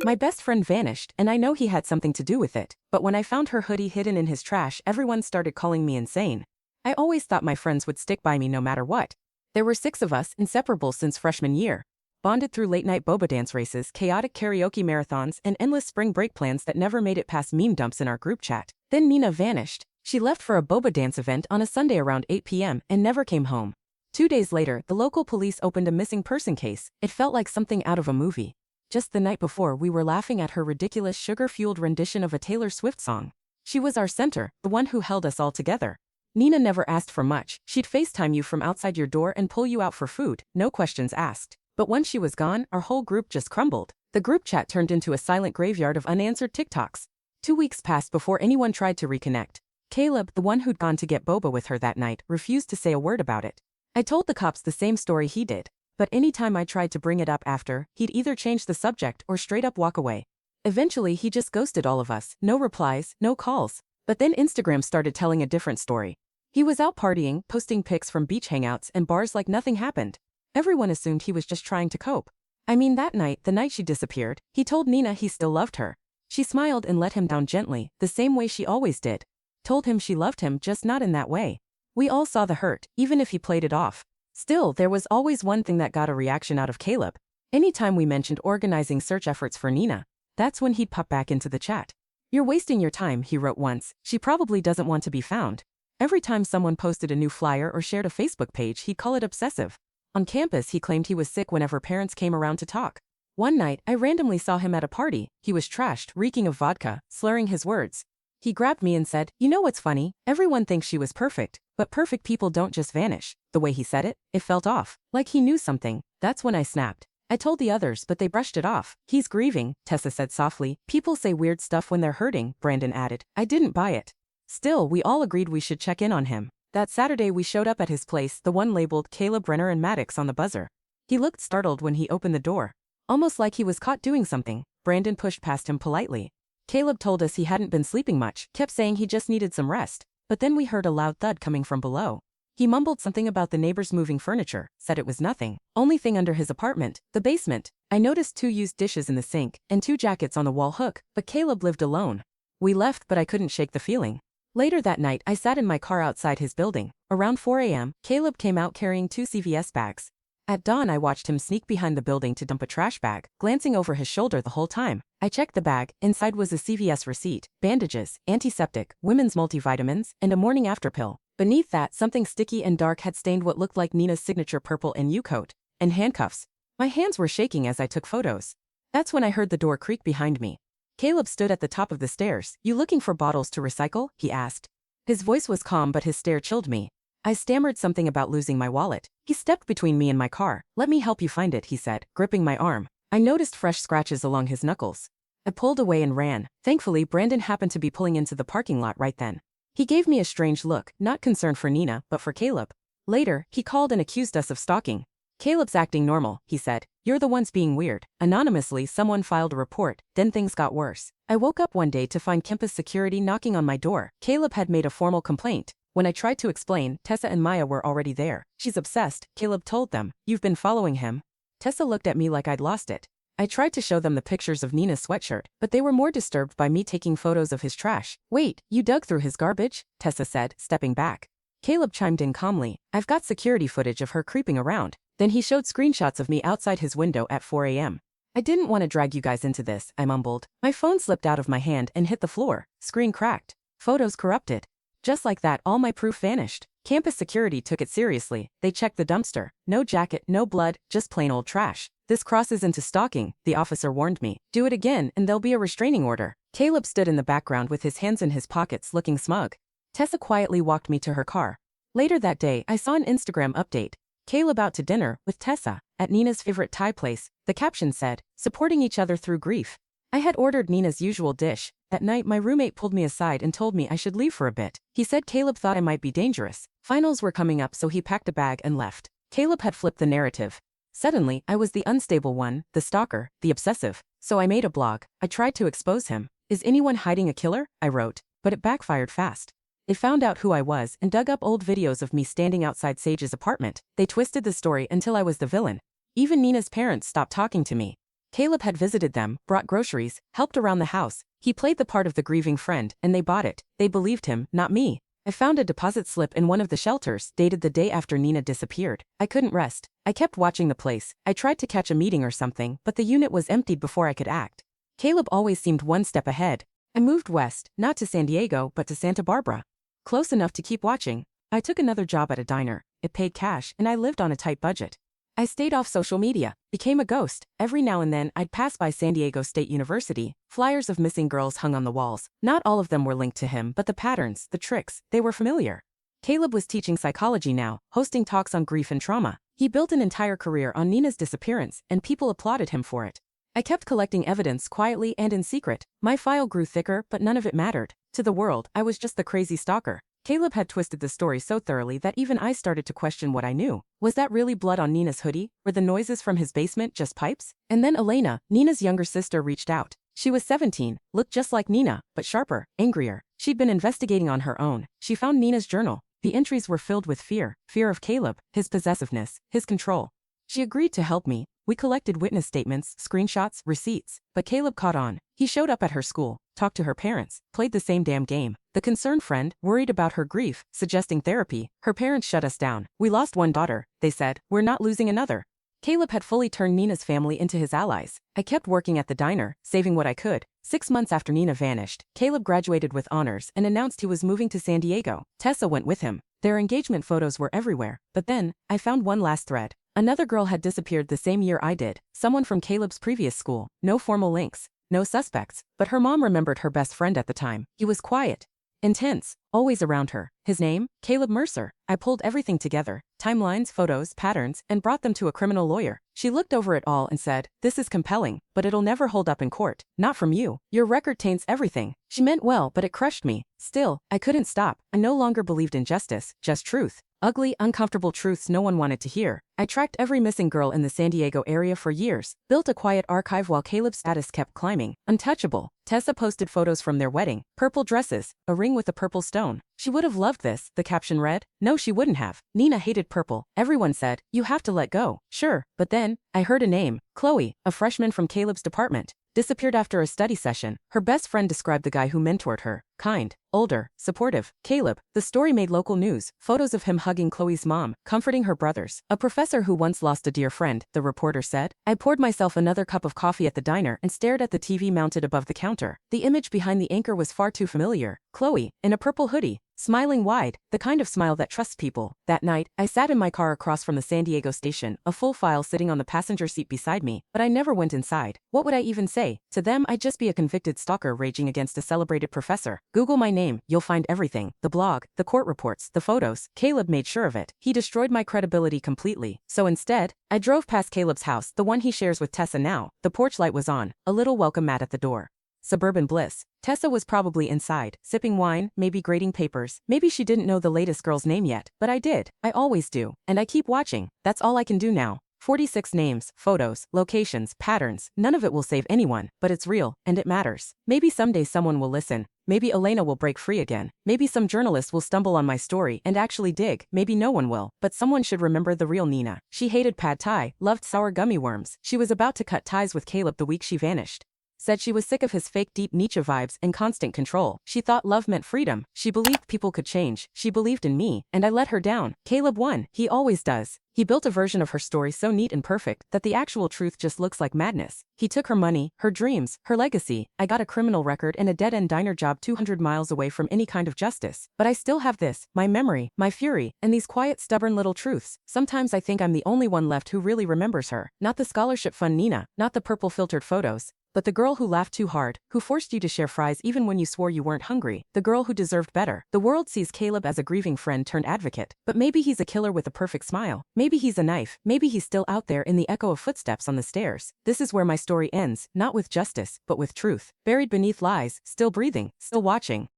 My best friend vanished, and I know he had something to do with it, but when I found her hoodie hidden in his trash, everyone started calling me insane. I always thought my friends would stick by me no matter what. There were 6 of us, inseparable since freshman year. Bonded through late-night boba dance races, chaotic karaoke marathons, and endless spring break plans that never made it past meme dumps in our group chat. Then Nina vanished. She left for a boba dance event on a Sunday around 8 p.m. and never came home. 2 days later, the local police opened a missing person case. It felt like something out of a movie. Just the night before, we were laughing at her ridiculous sugar-fueled rendition of a Taylor Swift song. She was our center, the one who held us all together. Nina never asked for much. She'd FaceTime you from outside your door and pull you out for food, no questions asked. But once she was gone, our whole group just crumbled. The group chat turned into a silent graveyard of unanswered TikToks. 2 weeks passed before anyone tried to reconnect. Caleb, the one who'd gone to get boba with her that night, refused to say a word about it. I told the cops the same story he did. But anytime I tried to bring it up after, he'd either change the subject or straight up walk away. Eventually, he just ghosted all of us, no replies, no calls. But then Instagram started telling a different story. He was out partying, posting pics from beach hangouts and bars like nothing happened. Everyone assumed he was just trying to cope. I mean, that night, the night she disappeared, he told Nina he still loved her. She smiled and let him down gently, the same way she always did. Told him she loved him, just not in that way. We all saw the hurt, even if he played it off. Still, there was always one thing that got a reaction out of Caleb. Anytime we mentioned organizing search efforts for Nina, that's when he'd pop back into the chat. "You're wasting your time," he wrote once. "She probably doesn't want to be found." Every time someone posted a new flyer or shared a Facebook page, he'd call it obsessive. On campus, he claimed he was sick whenever parents came around to talk. One night, I randomly saw him at a party. He was trashed, reeking of vodka, slurring his words. He grabbed me and said, "You know what's funny? Everyone thinks she was perfect, but perfect people don't just vanish." The way he said it, it felt off, like he knew something. That's when I snapped. I told the others, but they brushed it off. "He's grieving," Tessa said softly. "People say weird stuff when they're hurting," Brandon added. I didn't buy it. Still, we all agreed we should check in on him. That Saturday we showed up at his place, the one labeled Caleb, Renner and Maddox on the buzzer. He looked startled when he opened the door. Almost like he was caught doing something. Brandon pushed past him politely. Caleb told us he hadn't been sleeping much, kept saying he just needed some rest. But then we heard a loud thud coming from below. He mumbled something about the neighbors moving furniture, said it was nothing. Only thing under his apartment, the basement. I noticed 2 used dishes in the sink, and 2 jackets on the wall hook, but Caleb lived alone. We left, but I couldn't shake the feeling. Later that night, I sat in my car outside his building. Around 4 a.m., Caleb came out carrying 2 CVS bags. At dawn, I watched him sneak behind the building to dump a trash bag, glancing over his shoulder the whole time. I checked the bag. Inside was a CVS receipt, bandages, antiseptic, women's multivitamins, and a morning after pill. Beneath that, something sticky and dark had stained what looked like Nina's signature purple NU coat, and handcuffs. My hands were shaking as I took photos. That's when I heard the door creak behind me. Caleb stood at the top of the stairs. "You looking for bottles to recycle?" he asked. His voice was calm, but his stare chilled me. I stammered something about losing my wallet. He stepped between me and my car. "Let me help you find it," he said, gripping my arm. I noticed fresh scratches along his knuckles. I pulled away and ran. Thankfully, Brandon happened to be pulling into the parking lot right then. He gave me a strange look, not concerned for Nina, but for Caleb. Later, he called and accused us of stalking. "Caleb's acting normal," he said. "You're the ones being weird." Anonymously, someone filed a report. Then things got worse. I woke up one day to find campus security knocking on my door. Caleb had made a formal complaint. When I tried to explain, Tessa and Maya were already there. "She's obsessed," Caleb told them. "You've been following him." Tessa looked at me like I'd lost it. I tried to show them the pictures of Nina's sweatshirt, but they were more disturbed by me taking photos of his trash. "Wait, you dug through his garbage?" Tessa said, stepping back. Caleb chimed in calmly. "I've got security footage of her creeping around." Then he showed screenshots of me outside his window at 4 a.m. "I didn't want to drag you guys into this," I mumbled. My phone slipped out of my hand and hit the floor. Screen cracked. Photos corrupted. Just like that, all my proof vanished. Campus security took it seriously. They checked the dumpster. No jacket, no blood, just plain old trash. "This crosses into stalking," the officer warned me. "Do it again and there'll be a restraining order." Caleb stood in the background with his hands in his pockets looking smug. Tessa quietly walked me to her car. Later that day, I saw an Instagram update. Caleb out to dinner with Tessa at Nina's favorite Thai place. The caption said, "Supporting each other through grief." I had ordered Nina's usual dish. That night, my roommate pulled me aside and told me I should leave for a bit. He said Caleb thought I might be dangerous. Finals were coming up, so he packed a bag and left. Caleb had flipped the narrative. Suddenly, I was the unstable one, the stalker, the obsessive. So I made a blog. I tried to expose him. "Is anyone hiding a killer?" I wrote. But it backfired fast. They found out who I was and dug up old videos of me standing outside Sage's apartment. They twisted the story until I was the villain. Even Nina's parents stopped talking to me. Caleb had visited them, brought groceries, helped around the house. He played the part of the grieving friend, and they bought it. They believed him, not me. I found a deposit slip in one of the shelters, dated the day after Nina disappeared. I couldn't rest. I kept watching the place. I tried to catch a meeting or something, but the unit was emptied before I could act. Caleb always seemed one step ahead. I moved west, not to San Diego, but to Santa Barbara. Close enough to keep watching. I took another job at a diner. It paid cash, and I lived on a tight budget. I stayed off social media, became a ghost. Every now and then, I'd pass by San Diego State University. Flyers of missing girls hung on the walls. Not all of them were linked to him, but the patterns, the tricks, they were familiar. Caleb was teaching psychology now, hosting talks on grief and trauma. He built an entire career on Nina's disappearance, and people applauded him for it. I kept collecting evidence quietly and in secret. My file grew thicker, but none of it mattered. To the world, I was just the crazy stalker. Caleb had twisted the story so thoroughly that even I started to question what I knew. Was that really blood on Nina's hoodie? Were the noises from his basement just pipes? And then Elena, Nina's younger sister, reached out. She was 17, looked just like Nina, but sharper, angrier. She'd been investigating on her own. She found Nina's journal. The entries were filled with fear of Caleb, his possessiveness, his control. She agreed to help me. We collected witness statements, screenshots, receipts. But Caleb caught on. He showed up at her school, talked to her parents, played the same damn game. The concerned friend, worried about her grief, suggesting therapy. Her parents shut us down. We lost one daughter, they said. We're not losing another. Caleb had fully turned Nina's family into his allies. I kept working at the diner, saving what I could. 6 months after Nina vanished, Caleb graduated with honors and announced he was moving to San Diego. Tessa went with him. Their engagement photos were everywhere. But then, I found one last thread. Another girl had disappeared the same year I did. Someone from Caleb's previous school. No formal links. No suspects. But her mom remembered her best friend at the time. He was quiet. Intense. Always around her. His name? Caleb Mercer. I pulled everything together. Timelines, photos, patterns, and brought them to a criminal lawyer. She looked over it all and said, "This is compelling, but it'll never hold up in court. Not from you. Your record taints everything." She meant well, but it crushed me. Still, I couldn't stop. I no longer believed in justice, just truth. Ugly, uncomfortable truths no one wanted to hear. I tracked every missing girl in the San Diego area for years, built a quiet archive while Caleb's status kept climbing. Untouchable. Tessa posted photos from their wedding. Purple dresses, a ring with a purple stone. She would have loved this, the caption read. No, she wouldn't have. Nina hated purple. Everyone said, "You have to let go." Sure, but then, I heard a name. Chloe, a freshman from Caleb's department. Disappeared after a study session. Her best friend described the guy who mentored her. Kind, older, supportive. Caleb. The story made local news. Photos of him hugging Chloe's mom, comforting her brothers. A professor who once lost a dear friend, the reporter said. I poured myself another cup of coffee at the diner and stared at the TV mounted above the counter. The image behind the anchor was far too familiar. Chloe, in a purple hoodie, smiling wide, the kind of smile that trusts people. That night, I sat in my car across from the San Diego station, a full file sitting on the passenger seat beside me, but I never went inside. What would I even say? To them, I'd just be a convicted stalker raging against a celebrated professor. Google my name, you'll find everything. The blog, the court reports, the photos. Caleb made sure of it. He destroyed my credibility completely. So instead, I drove past Caleb's house, the one he shares with Tessa now. The porch light was on, a little welcome mat at the door. Suburban bliss. Tessa was probably inside, sipping wine, maybe grading papers. Maybe she didn't know the latest girl's name yet, but I did. I always do. And I keep watching. That's all I can do now. 46 names, photos, locations, patterns. None of it will save anyone, but it's real, and it matters. Maybe someday someone will listen. Maybe Elena will break free again. Maybe some journalist will stumble on my story and actually dig. Maybe no one will, but someone should remember the real Nina. She hated pad thai, loved sour gummy worms. She was about to cut ties with Caleb the week she vanished. Said she was sick of his fake deep Nietzsche vibes and constant control. She thought love meant freedom. She believed people could change. She believed in me, and I let her down. Caleb won. He always does. He built a version of her story so neat and perfect that the actual truth just looks like madness. He took her money, her dreams, her legacy. I got a criminal record and a dead-end diner job 200 miles away from any kind of justice. But I still have this, my memory, my fury, and these quiet, stubborn little truths. Sometimes I think I'm the only one left who really remembers her. Not the scholarship fund Nina, not the purple filtered photos. But the girl who laughed too hard, who forced you to share fries even when you swore you weren't hungry, the girl who deserved better. The world sees Caleb as a grieving friend turned advocate. But maybe he's a killer with a perfect smile. Maybe he's a knife. Maybe he's still out there in the echo of footsteps on the stairs. This is where my story ends, not with justice, but with truth. Buried beneath lies, still breathing, still watching.